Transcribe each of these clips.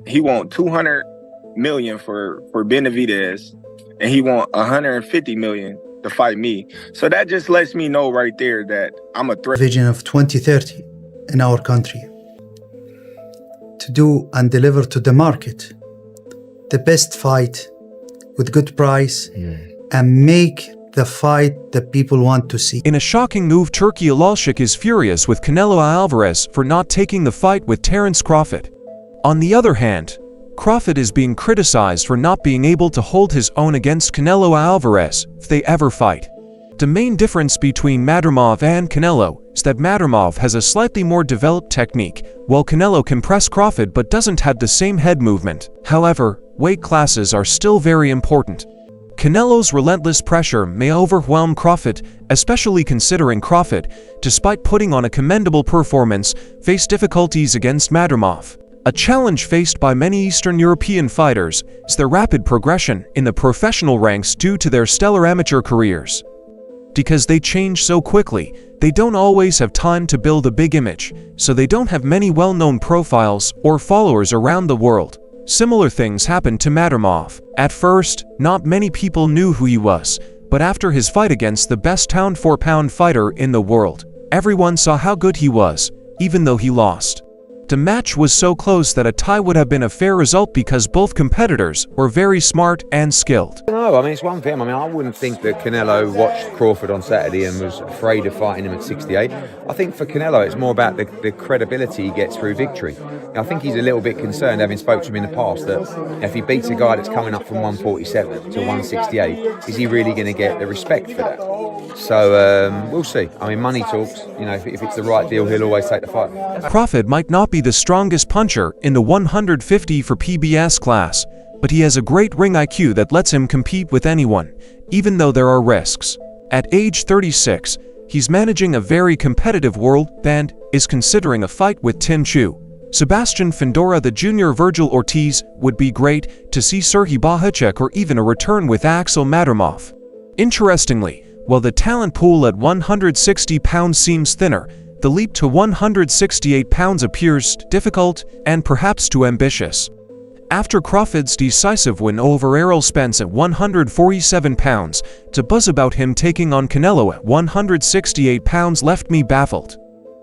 he want 200 million for Benavidez, and he want 150 million to fight me. So that just lets me know right there that I'm a threat. Vision of 2030 in our country, to do and deliver to the market the best fight with good price and make the fight that people want to see. In a shocking move, Turki Alalshik is furious with Canelo Álvarez for not taking the fight with Terence Crawford. On the other hand, Crawford is being criticized for not being able to hold his own against Canelo Álvarez if they ever fight. The main difference between Madrimov and Canelo is that Madrimov has a slightly more developed technique, while Canelo can press Crawford but doesn't have the same head movement. However, weight classes are still very important. Canelo's relentless pressure may overwhelm Crawford, especially considering Crawford, despite putting on a commendable performance, faced difficulties against Madrimov. A challenge faced by many Eastern European fighters is their rapid progression in the professional ranks due to their stellar amateur careers. Because they change so quickly, they don't always have time to build a big image, so they don't have many well-known profiles or followers around the world. Similar things happened to Madrimov. At first, not many people knew who he was, but after his fight against the best pound-for-pound fighter in the world, everyone saw how good he was, even though he lost. The match was so close that a tie would have been a fair result because both competitors were very smart and skilled. No, I mean, it's one thing. I mean, I wouldn't think that Canelo watched Crawford on Saturday and was afraid of fighting him at 68. I think for Canelo, it's more about the credibility he gets through victory. I think he's a little bit concerned, having spoke to him in the past, that if he beats a guy that's coming up from 147 to 168, is he really going to get the respect for that? So we'll see. I mean, money talks. You know, if it's the right deal, he'll always take the fight. Crawford might not be the strongest puncher in the 150 for PBS class, but he has a great ring IQ that lets him compete with anyone, even though there are risks. At age 36, he's managing a very competitive world and is considering a fight with Tin Chu. Sebastian Fundora, the junior Virgil Ortiz, would be great to see Serhii Bohacek, or even a return with Axel Madrimov. Interestingly, while the talent pool at 160 pounds seems thinner, the leap to 168 pounds appears difficult and perhaps too ambitious. After Crawford's decisive win over Errol Spence at 147 pounds, the buzz about him taking on Canelo at 168 pounds left me baffled.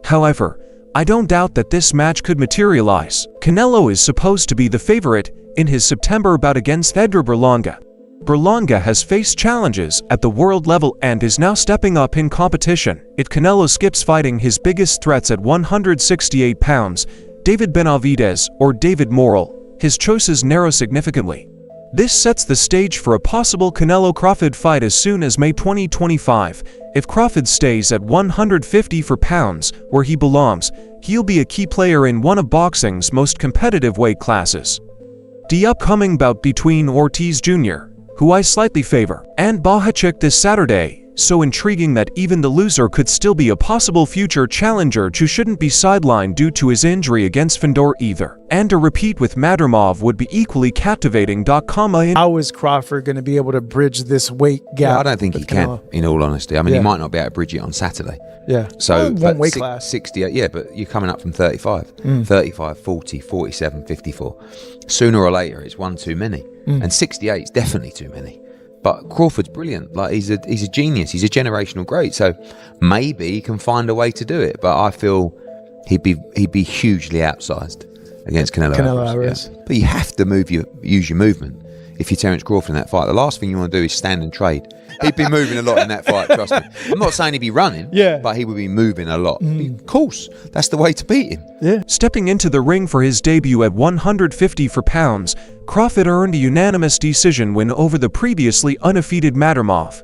However, I don't doubt that this match could materialize. Canelo is supposed to be the favorite in his September bout against Edgar Berlanga. Berlanga has faced challenges at the world level and is now stepping up in competition. If Canelo skips fighting his biggest threats at 168 pounds, David Benavidez or David Morrell, his choices narrow significantly. This sets the stage for a possible Canelo-Crawford fight as soon as May 2025. If Crawford stays at 150 pounds, where he belongs, he'll be a key player in one of boxing's most competitive weight classes. The upcoming bout between Ortiz Jr., who I slightly favor, and Bohacek this Saturday, so intriguing that even the loser could still be a possible future challenger who shouldn't be sidelined due to his injury against Fundora either. And a repeat with Madrimov would be equally captivating. How is Crawford going to be able to bridge this weight gap? Yeah, I don't think he can, in all honesty. I mean, he might not be able to bridge it on Saturday. Yeah. So, one weight class. 68, yeah, but you're coming up from 35. 35, 40, 47, 54. Sooner or later, it's one too many. And 68 is definitely too many. But Crawford's brilliant. Like, he's a genius. He's a generational great. So maybe he can find a way to do it. But I feel he'd be hugely outsized against Canelo Álvarez. Yeah. But you have to use your movement. If you're Terence Crawford in that fight, the last thing you want to do is stand and trade. He'd be moving a lot in that fight, trust me. I'm not saying he'd be running, but he would be moving a lot. Of course, that's the way to beat him. Yeah. Stepping into the ring for his debut at 150 pounds, Crawford earned a unanimous decision win over the previously undefeated Madrimov.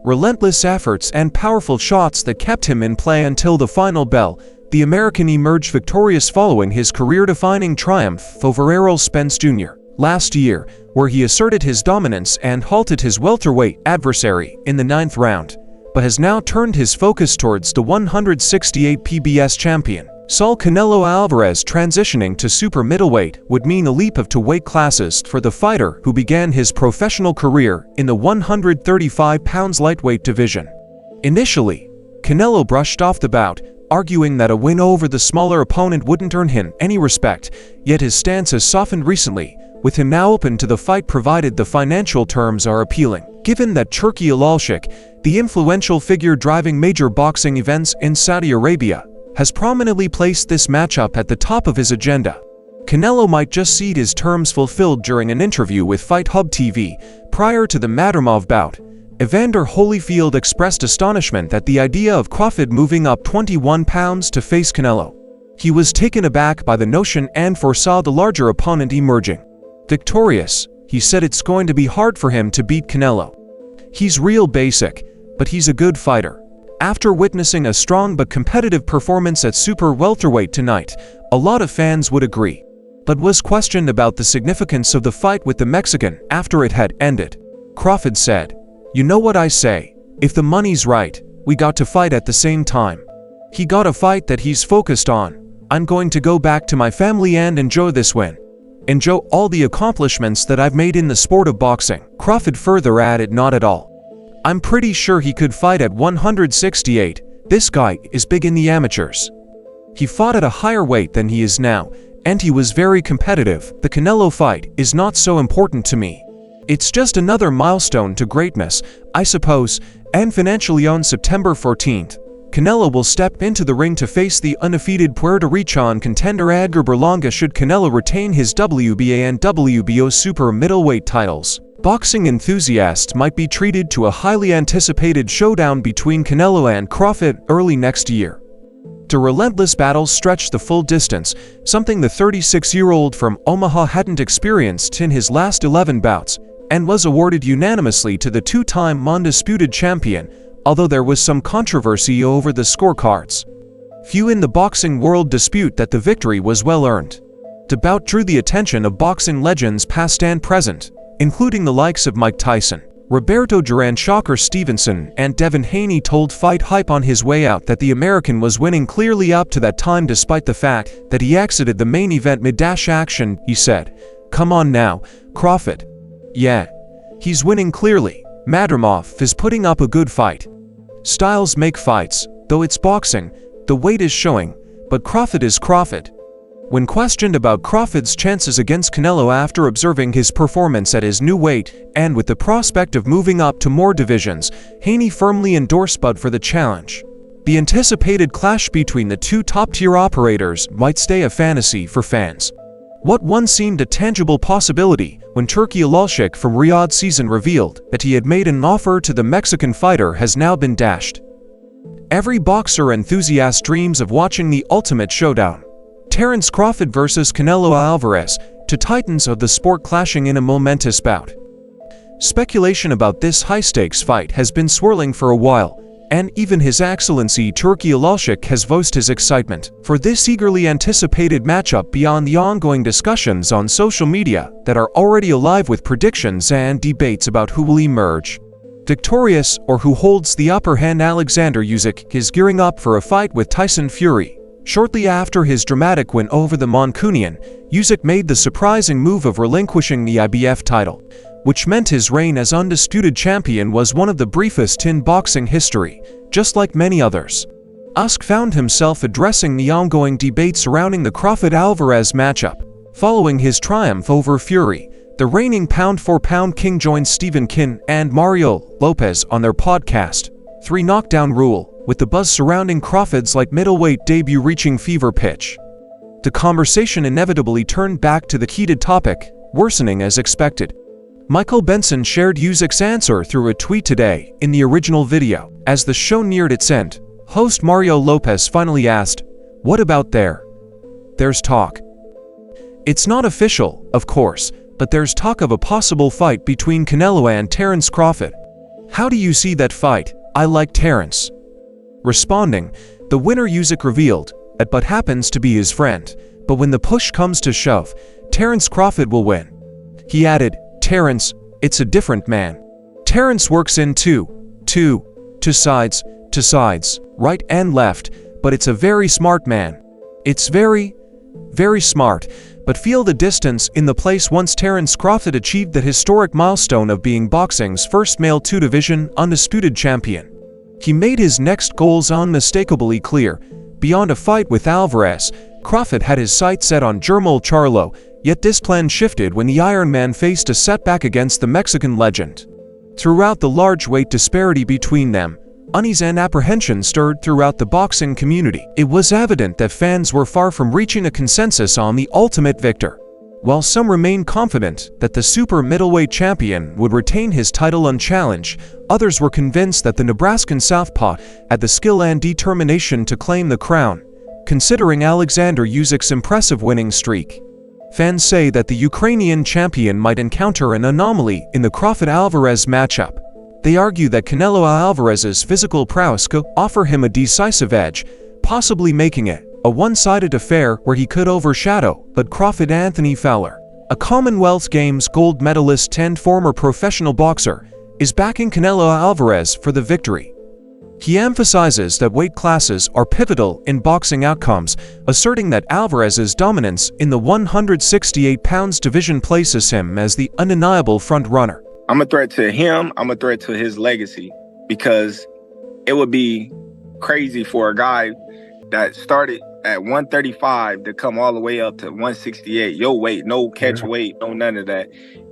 Relentless efforts and powerful shots that kept him in play until the final bell, the American emerged victorious following his career-defining triumph over Errol Spence Jr. last year, where he asserted his dominance and halted his welterweight adversary in the 9th round, but has now turned his focus towards the 168 PBS champion. Saul Canelo Álvarez transitioning to super middleweight would mean a leap of 2 weight classes for the fighter who began his professional career in the 135 pounds lightweight division. Initially, Canelo brushed off the bout, arguing that a win over the smaller opponent wouldn't earn him any respect, yet his stance has softened recently, with him now open to the fight provided the financial terms are appealing. Given that Turki Alalshik, the influential figure driving major boxing events in Saudi Arabia, has prominently placed this matchup at the top of his agenda, Canelo might just see his terms fulfilled during an interview with Fight Hub TV prior to the Madrimov bout. Evander Holyfield expressed astonishment at the idea of Crawford moving up 21 pounds to face Canelo. He was taken aback by the notion and foresaw the larger opponent emerging victorious. He said it's going to be hard for him to beat Canelo. He's real basic, but he's a good fighter. After witnessing a strong but competitive performance at super welterweight tonight, a lot of fans would agree, but was questioned about the significance of the fight with the Mexican after it had ended. Crawford said, "You know what I say, if the money's right, we got to fight at the same time. He got a fight that he's focused on. I'm going to go back to my family and enjoy this win. Enjoy all the accomplishments that I've made in the sport of boxing." Crawford further added, "Not at all. I'm pretty sure he could fight at 168. This guy is big in the amateurs. He fought at a higher weight than he is now, and he was very competitive. The Canelo fight is not so important to me. It's just another milestone to greatness, I suppose." And financially on September 14th, Canelo will step into the ring to face the undefeated Puerto Rican contender Edgar Berlanga should Canelo retain his WBA and WBO super middleweight titles. Boxing enthusiasts might be treated to a highly anticipated showdown between Canelo and Crawford early next year. The relentless battles stretch the full distance, something the 36-year-old from Omaha hadn't experienced in his last 11 bouts, and was awarded unanimously to the two-time undisputed champion, although there was some controversy over the scorecards. Few in the boxing world dispute that the victory was well-earned. The bout drew the attention of boxing legends past and present, including the likes of Mike Tyson, Roberto Duran, Shocker Stevenson, and Devin Haney told Fight Hype on his way out that the American was winning clearly up to that time despite the fact that he exited the main event mid-action. He said, "Come on now, Crawford. Yeah, he's winning clearly. Madrimov is putting up a good fight. Styles make fights, though it's boxing, the weight is showing, but Crawford is Crawford." When questioned about Crawford's chances against Canelo after observing his performance at his new weight and with the prospect of moving up to more divisions, Haney firmly endorsed Bud for the challenge. The anticipated clash between the two top-tier operators might stay a fantasy for fans. What once seemed a tangible possibility when Turki Alalshik from Riyadh season revealed that he had made an offer to the Mexican fighter has now been dashed. Every boxer enthusiast dreams of watching the ultimate showdown. Terence Crawford versus Canelo Álvarez, two titans of the sport clashing in a momentous bout. Speculation about this high-stakes fight has been swirling for a while, and even His Excellency Turki Alalshik has voiced his excitement for this eagerly anticipated matchup beyond the ongoing discussions on social media that are already alive with predictions and debates about who will emerge victorious or who holds the upper hand. Alexander Usyk is gearing up for a fight with Tyson Fury. Shortly after his dramatic win over the Mancunian, Usyk made the surprising move of relinquishing the IBF title, which meant his reign as undisputed champion was one of the briefest in boxing history. Just like many others, Usyk found himself addressing the ongoing debate surrounding the Crawford-Alvarez matchup. Following his triumph over Fury, the reigning pound-for-pound king joined Stephen Kin and Mario Lopez on their podcast, 3 Knockdown Rule, with the buzz surrounding Crawford's light middleweight debut reaching fever pitch. The conversation inevitably turned back to the heated topic, worsening as expected. Michael Benson shared Usyk's answer through a tweet today in the original video. As the show neared its end, host Mario Lopez finally asked, "What about there? There's talk. It's not official, of course, but there's talk of a possible fight between Canelo and Terence Crawford. How do you see that fight? I like Terence." Responding, the winner Usyk revealed that Bud happens to be his friend, but when the push comes to shove, Terence Crawford will win. He added, "Terence, it's a different man. Terence works in two sides, right and left, but it's a very smart man. It's very, very smart, but feel the distance in the place once Terence Crawford achieved the historic milestone of being boxing's first male two-division undisputed champion. He made his next goals unmistakably clear, Beyond a fight with Alvarez, Crawford had his sights set on Jermall Charlo, yet this plan shifted when the Iron Man faced a setback against the Mexican legend. Throughout the large weight disparity between them, unease and apprehension stirred throughout the boxing community. It was evident that fans were far from reaching a consensus on the ultimate victor. While some remained confident that the super middleweight champion would retain his title unchallenged, others were convinced that the Nebraskan southpaw had the skill and determination to claim the crown, considering Alexander Usyk's impressive winning streak. Fans say that the Ukrainian champion might encounter an anomaly in the Crawford-Alvarez matchup. They argue that Canelo Álvarez's physical prowess could offer him a decisive edge, possibly making it a one-sided affair where he could overshadow but Crawford Anthony Fowler. A Commonwealth Games gold medalist and former professional boxer is backing Canelo Álvarez for the victory. He emphasizes that weight classes are pivotal in boxing outcomes, asserting that Álvarez's dominance in the 168 pounds division places him as the undeniable front-runner. I'm a threat to him. I'm a threat to his legacy, because it would be crazy for a guy that started at 135 to come all the way up to 168. Your weight, no catch weight, no none of that,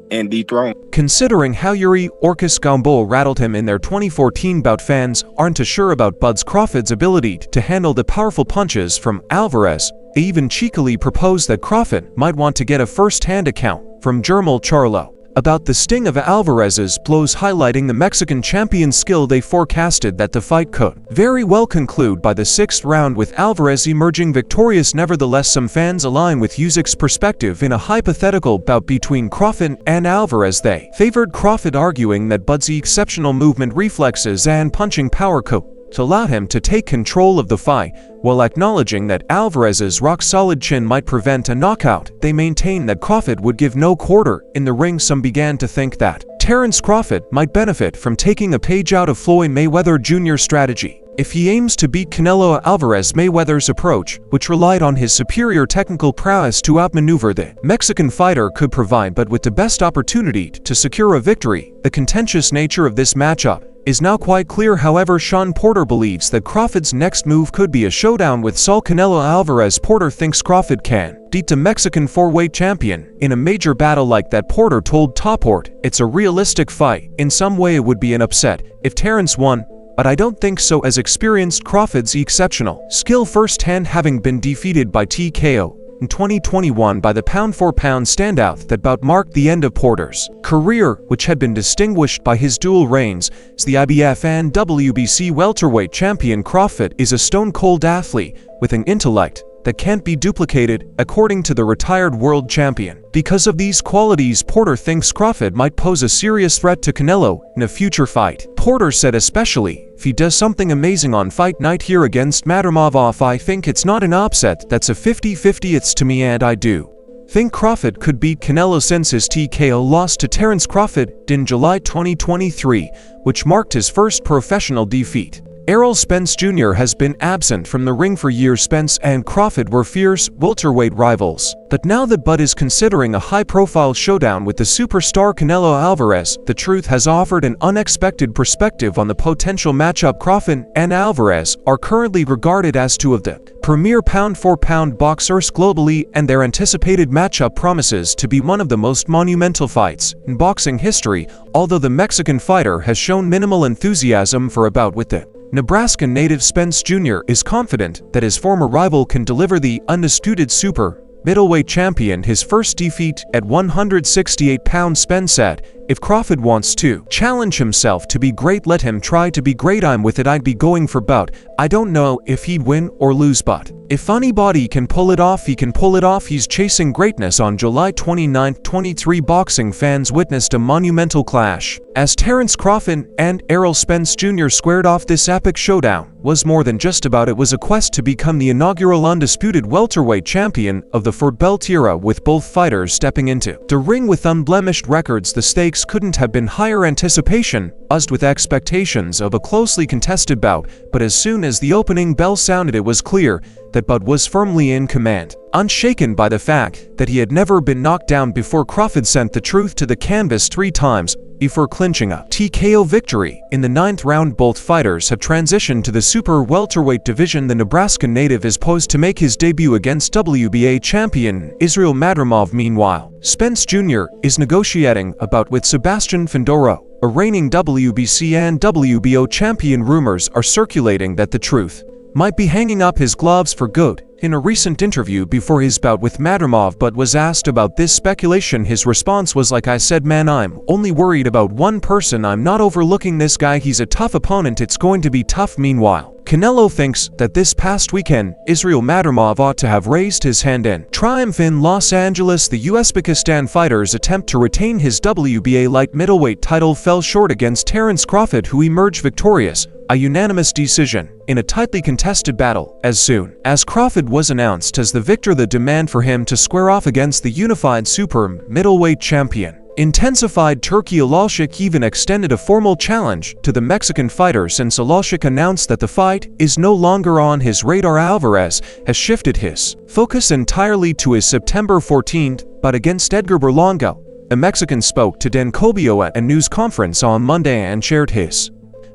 and dethrone. Considering how Yuri Orkis Gamboa rattled him in their 2014 bout, fans aren't too sure about Buds Crawford's ability to handle the powerful punches from Álvarez. They even cheekily proposed that Crawford might want to get a first-hand account from Jermall Charlo about the sting of Álvarez's blows, highlighting the Mexican champion's skill. They forecasted that the fight could very well conclude by the 6th round, with Álvarez emerging victorious. Nevertheless, some fans align with Usyk's perspective in a hypothetical bout between Crawford and Álvarez. They favored Crawford, arguing that Bud's exceptional movement reflexes and punching power could allow him to take control of the fight, while acknowledging that Álvarez's rock-solid chin might prevent a knockout. They maintained that Crawford would give no quarter in the ring. Some began to think that Terence Crawford might benefit from taking a page out of Floyd Mayweather Jr.'s strategy if he aims to beat Canelo Álvarez. Mayweather's approach, which relied on his superior technical prowess to outmaneuver the Mexican fighter, could provide but with the best opportunity to secure a victory. The contentious nature of this matchup is now quite clear. However, Sean Porter believes that Crawford's next move could be a showdown with Saul Canelo Álvarez. Porter thinks Crawford can beat the Mexican four-weight champion in a major battle like that. Porter told Topport, "It's a realistic fight. In some way it would be an upset if Terence won, but I don't think so, as experienced Crawford's exceptional skill firsthand, having been defeated by TKO in 2021 by the pound-for-pound standout. That bout marked the end of Porter's career, which had been distinguished by his dual reigns as the IBF and WBC welterweight champion. Crawford is a stone-cold athlete with an intellect that can't be duplicated, according to the retired world champion. Because of these qualities, Porter thinks Crawford might pose a serious threat to Canelo in a future fight. Porter said, especially if he does something amazing on fight night here against Madomov. I think it's not an upset, that's a 50-50. It's to me, and I do think Crawford could beat Canelo since his TKO loss to Terence Crawford in July 2023, which marked his first professional defeat. Errol Spence Jr. has been absent from the ring for years. Spence and Crawford were fierce welterweight rivals, but now that Bud is considering a high-profile showdown with the superstar Canelo Álvarez, the truth has offered an unexpected perspective on the potential matchup. Crawford and Álvarez are currently regarded as two of the premier pound-for-pound boxers globally, and their anticipated matchup promises to be one of the most monumental fights in boxing history, although the Mexican fighter has shown minimal enthusiasm for a bout with the Nebraska native. Spence Jr. is confident that his former rival can deliver the undisputed super middleweight champion his first defeat at 168 pounds. Spence said, "If Crawford wants to challenge himself to be great, let him try to be great. I'm with it. I'd be going for bout. I don't know if he'd win or lose, but if anybody can pull it off, he can pull it off. He's chasing greatness." On July 29, 23, boxing fans witnessed a monumental clash as Terence Crawford and Errol Spence Jr. squared off. This epic showdown was more than just about. It was a quest to become the inaugural undisputed welterweight champion of the Ford Belt era, with both fighters stepping into the ring with unblemished records. The stakes couldn't have been higher. Anticipation buzzed with expectations of a closely contested bout, but as soon as the opening bell sounded, it was clear that Bud was firmly in command. Unshaken by the fact that he had never been knocked down before, Crawford sent the truth to the canvas 3 times, before clinching a TKO victory. In the 9th round, both fighters have transitioned to the super welterweight division. The Nebraska native is poised to make his debut against WBA champion Israel Madrimov. Meanwhile, Spence Jr. is negotiating a bout with Sebastian Findoro, a reigning WBC and WBO champion. Rumors are circulating that the truth might be hanging up his gloves for good. In a recent interview before his bout with Madrimov, but was asked about this speculation, his response was, "Like I said, man, I'm only worried about one person. I'm not overlooking this guy. He's a tough opponent. It's going to be tough." Meanwhile, Canelo thinks that this past weekend, Israel Madrimov ought to have raised his hand in triumph in Los Angeles. The Uzbekistan fighter's attempt to retain his WBA light middleweight title fell short against Terence Crawford, who emerged victorious, a unanimous decision, in a tightly contested battle. As soon as Crawford was announced as the victor, the demand for him to square off against the unified super middleweight champion intensified. Turki Alalshik even extended a formal challenge to the Mexican fighter. Since Alalshik announced that the fight is no longer on his radar, Alvarez has shifted his focus entirely to his September 14th bout against Edgar Berlanga. A Mexican spoke to Dan Cobio at a news conference on Monday and shared his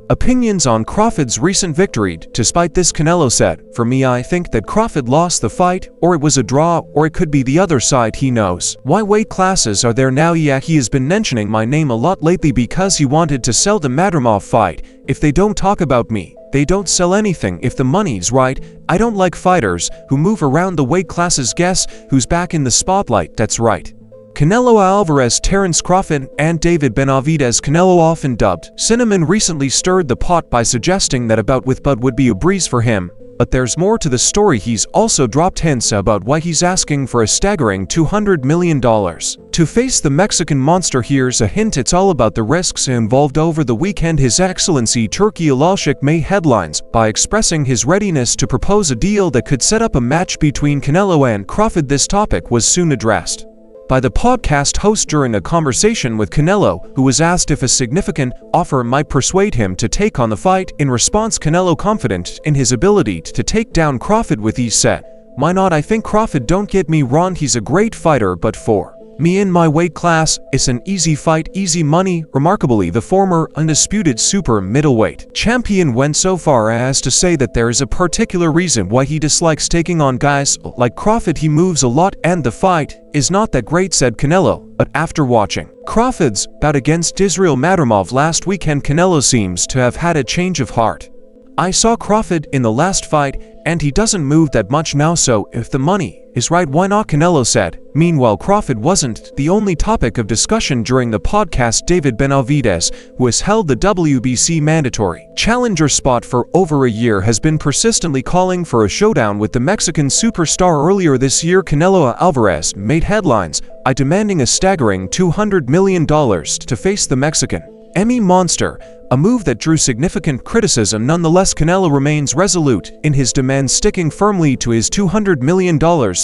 opinions on Crawford's recent victory. Despite this, Canelo said, "For me, I think that Crawford lost the fight, or it was a draw, or it could be the other side. He knows why weight classes are there now. Yeah, he has been mentioning my name a lot lately because he wanted to sell the Madrimov fight. If they don't talk about me, they don't sell anything. If the money's right, I don't like fighters who move around the weight classes. Guess who's back in the spotlight? That's right, Canelo Álvarez." Terence Crawford and David Benavidez, Canelo often dubbed Cinnamon, recently stirred the pot by suggesting that a bout with Bud would be a breeze for him. But there's more to the story. He's also dropped hints about why he's asking for a staggering $200 million to face the Mexican monster. Here's a hint: it's all about the risks involved. Over the weekend, His Excellency Turki Alalshik made headlines by expressing his readiness to propose a deal that could set up a match between Canelo and Crawford. This topic was soon addressed by the podcast host during a conversation with Canelo, who was asked if a significant offer might persuade him to take on the fight. In response, Canelo, confident in his ability to take down Crawford with ease, said, "Why not? I think Crawford, don't get me wrong, he's a great fighter, but for me in my weight class, it's an easy fight, easy money." Remarkably, the former undisputed super middleweight champion went so far as to say that there is a particular reason why he dislikes taking on guys like Crawford. He moves a lot and the fight is not that great, said Canelo. But after watching Crawford's bout against Israel Madrimov last weekend, Canelo seems to have had a change of heart. "I saw Crawford in the last fight, and he doesn't move that much now, so if the money is right, why not?" Canelo said. Meanwhile, Crawford wasn't the only topic of discussion during the podcast. David Benavidez, who has held the WBC mandatory challenger spot for over a year, has been persistently calling for a showdown with the Mexican superstar. Earlier this year, Canelo Álvarez made headlines by demanding a staggering $200 million to face the Mexican Emmy monster, a move that drew significant criticism. Nonetheless, Canelo remains resolute in his demand, sticking firmly to his $200 million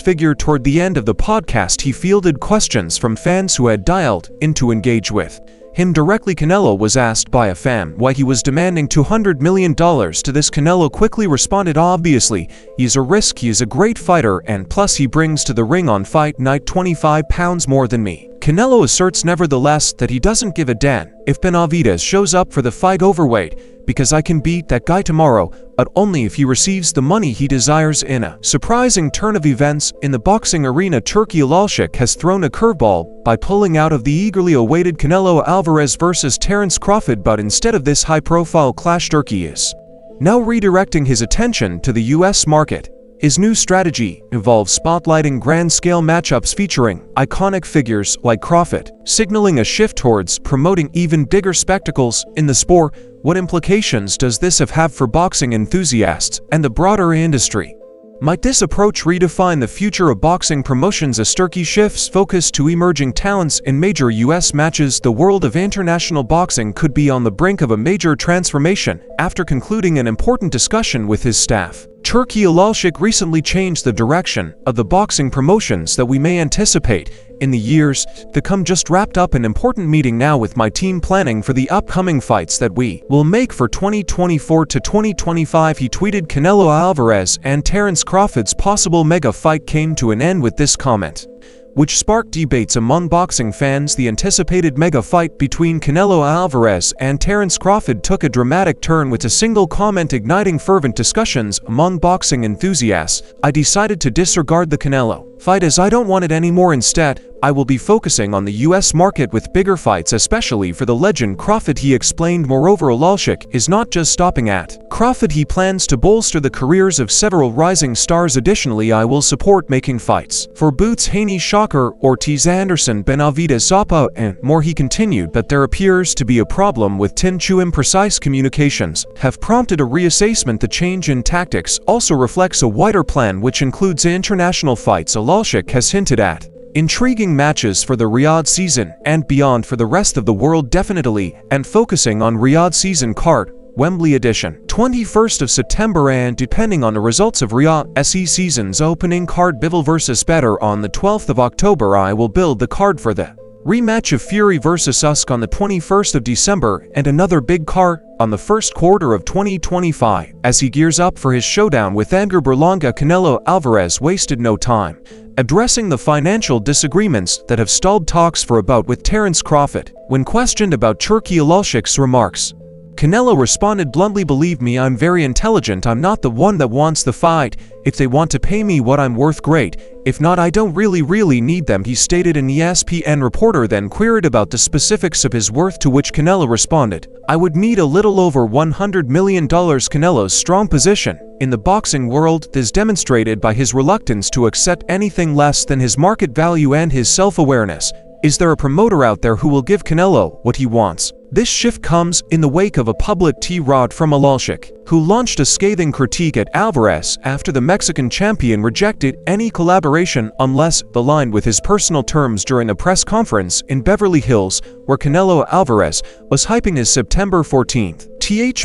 figure. Toward the end of the podcast, he fielded questions from fans who had dialed in to engage with him directly. Canelo was asked by a fan why he was demanding $200 million. To this, Canelo quickly responded, "Obviously, he's a risk. He is a great fighter, and plus he brings to the ring on fight night 25 pounds more than me." Canelo asserts nevertheless that he doesn't give a damn if Benavidez shows up for the fight overweight, because "I can beat that guy tomorrow, but only if he receives the money he desires." In a surprising turn of events in the boxing arena, Turki Alalshik has thrown a curveball by pulling out of the eagerly awaited Canelo Álvarez vs Terence Crawford bout. Instead of this high-profile clash, Turki is now redirecting his attention to the US market. His new strategy involves spotlighting grand-scale matchups featuring iconic figures like Crawford, signaling a shift towards promoting even bigger spectacles in the sport. What implications does this have for boxing enthusiasts and the broader industry? Might this approach redefine the future of boxing promotions as Turki shifts focus to emerging talents in major US matches? The world of international boxing could be on the brink of a major transformation. After concluding an important discussion with his staff, Turki Alalshik recently changed the direction of the boxing promotions that we may anticipate in the years to come. "Just wrapped up an important meeting now with my team planning for the upcoming fights that we will make for 2024 to 2025, he tweeted. Canelo Álvarez and Terence Crawford's possible mega fight came to an end with this comment: which sparked debates among boxing fans. The anticipated mega fight between Canelo Álvarez and Terence Crawford took a dramatic turn, with a single comment igniting fervent discussions among boxing enthusiasts. "I decided to disregard the Canelo fight as I don't want it anymore. Instead, I will be focusing on the US market with bigger fights, especially for the legend Crawford," he explained. Moreover, Álvarez is not just stopping at Crawford. He plans to bolster the careers of several rising stars. Additionally, "I will support making fights for Boots, Haney, Shocker, Ortiz, Anderson, Benavidez, Zappa, and more," he continued. But there appears to be a problem with Tin Chu. Imprecise communications have prompted a reassessment. The change in tactics also reflects a wider plan, which includes international fights. Álvarez has hinted at intriguing matches for the Riyadh season and beyond for the rest of the world, definitely, and focusing on Riyadh season card, Wembley edition, 21st of September, and depending on the results of Riyadh SE season's opening card, Bivol vs Better on the 12th of October. I will build the card for the rematch of Fury vs Usyk on the 21st of December and another big card on the first quarter of 2025. As he gears up for his showdown with Edgar Berlanga, Canelo Álvarez wasted no time addressing the financial disagreements that have stalled talks for a bout with Terence Crawford. When questioned about Turkey, Álvarez's remarks, Canelo responded bluntly, "Believe me, I'm very intelligent. I'm not the one that wants the fight. If they want to pay me what I'm worth, great. If not, I don't really need them," he stated. An ESPN reporter then queried about the specifics of his worth, to which Canelo responded, "I would need a little over $100 million. Canelo's strong position in the boxing world is demonstrated by his reluctance to accept anything less than his market value and his self-awareness. Is there a promoter out there who will give Canelo what he wants?" This shift comes in the wake of a public tirade from Álvarez, who launched a scathing critique at Álvarez after the Mexican champion rejected any collaboration unless aligned with his personal terms during a press conference in Beverly Hills, where Canelo Álvarez was hyping his September 14th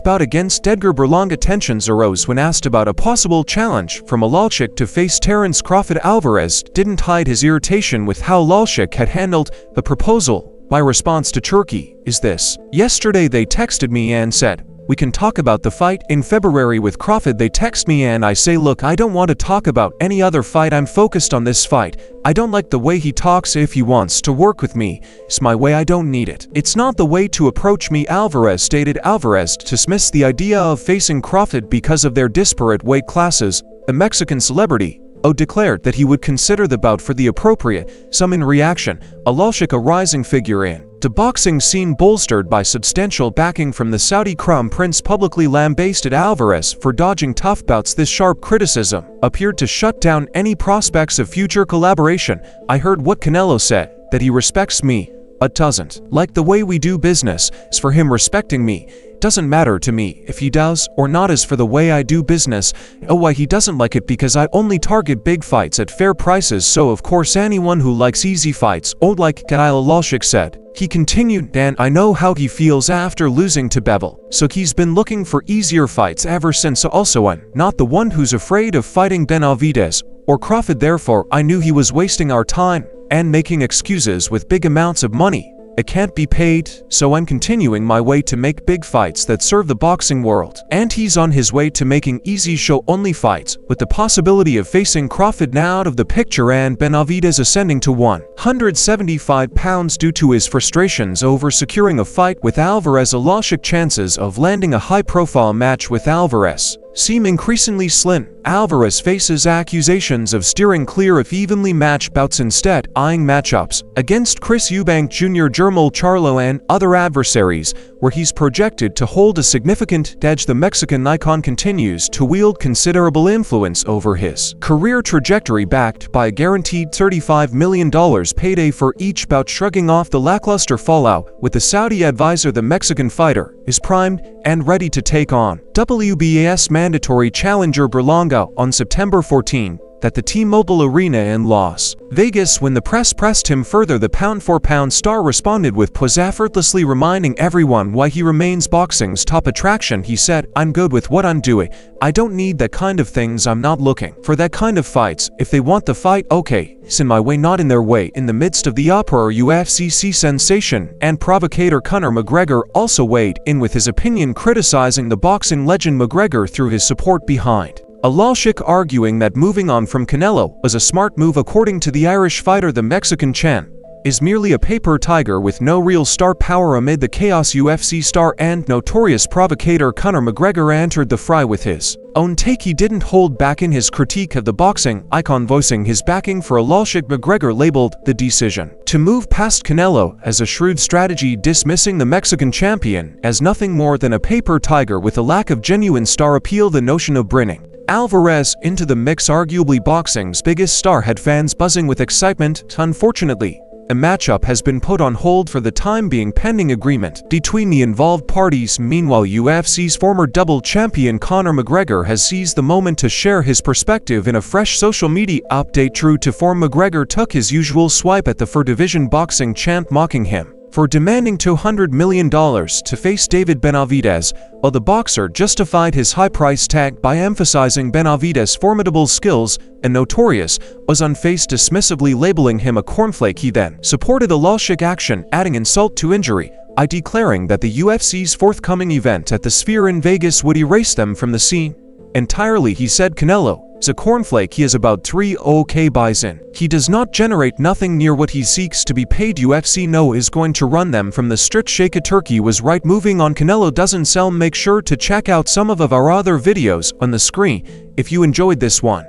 bout against Edgar Berlanga. Tensions arose when asked about a possible challenge from Álvarez to face Terence Crawford. Álvarez didn't hide his irritation with how Álvarez had handled the proposal. "My response to Turkey is this. Yesterday they texted me and said, we can talk about the fight in February with Crawford. They text me and I say, look, I don't want to talk about any other fight. I'm focused on this fight. I don't like the way he talks. If he wants to work with me, it's my way. I don't need it. It's not the way to approach me," Álvarez stated. Álvarez dismissed the idea of facing Crawford because of their disparate weight classes. The Mexican celebrity declared that he would consider the bout for the appropriate. Some in reaction, Álvarez, a rising figure in the boxing scene bolstered by substantial backing from the Saudi crown prince, publicly lambasted Álvarez for dodging tough bouts. This sharp criticism appeared to shut down any prospects of future collaboration. "I heard what Canelo said, that he respects me. It doesn't like the way we do business. As for him respecting me, doesn't matter to me if he does or not. As for the way I do business, why he doesn't like it because I only target big fights at fair prices. So of course anyone who likes easy fights won't like Canelo," Álvarez said. He continued, "And I know how he feels after losing to Bivol, so he's been looking for easier fights ever since. Also, I'm not the one who's afraid of fighting Benavidez or Crawford. Therefore, I knew he was wasting our time and making excuses with big amounts of money. It can't be paid, so I'm continuing my way to make big fights that serve the boxing world. And he's on his way to making easy show-only fights, with the possibility of facing Crawford now out of the picture and Benavidez ascending to 175 pounds due to his frustrations over securing a fight with Álvarez. Álvarez chances of landing a high-profile match with Álvarez seem increasingly slim. Álvarez faces accusations of steering clear of evenly matched bouts, instead eyeing matchups against Chris Eubank Jr., Jermall Charlo, and other adversaries, where he's projected to hold a significant edge. The Mexican icon continues to wield considerable influence over his career trajectory, backed by a guaranteed $35 million payday for each bout. Shrugging off the lackluster fallout with the Saudi advisor, the Mexican fighter is primed and ready to take on WBA's mandatory challenger Berlanga on September 14 at the T-Mobile Arena in Las Vegas. When the press pressed him further, the pound-for-pound star responded with poise, effortlessly reminding everyone why he remains boxing's top attraction. He said, "I'm good with what I'm doing. I don't need that kind of things. I'm not looking for that kind of fights. If they want the fight, okay, it's in my way, not in their way." In the midst of the uproar, UFC sensation and provocator Conor McGregor also weighed in with his opinion, criticizing the boxing legend. McGregor threw his support behind Alalshik arguing that moving on from Canelo was a smart move according to the Irish fighter. The Mexican champ is merely a paper tiger with no real star power amid the chaos. UFC star and notorious provocator Conor McGregor entered the fray with his own take. He didn't hold back in his critique of the boxing icon, voicing his backing for Alalshik. McGregor labeled the decision to move past Canelo as a shrewd strategy, dismissing the Mexican champion as nothing more than a paper tiger with a lack of genuine star appeal. The notion of bringing Álvarez into the mix, arguably boxing's biggest star, had fans buzzing with excitement. Unfortunately, a matchup has been put on hold for the time being pending agreement between the involved parties. Meanwhile, UFC's former double champion Conor McGregor has seized the moment to share his perspective in a fresh social media update. True to form, McGregor took his usual swipe at the Four Division boxing champ, mocking him for demanding $200 million to face David Benavidez, while the boxer justified his high price tag by emphasizing Benavidez' formidable skills and notorious was unfazed, dismissively labeling him a cornflake. He then supported Alalshik action, adding insult to injury, declaring that the UFC's forthcoming event at the Sphere in Vegas would erase them from the scene entirely. He said Canelo is a cornflake. He is about 3 OK buys in. He does not generate nothing near what he seeks to be paid. UFC no is going to run them from the street. Sheikha Turkey was right. Moving on, Canelo doesn't sell. Make sure to check out some of our other videos on the screen if you enjoyed this one.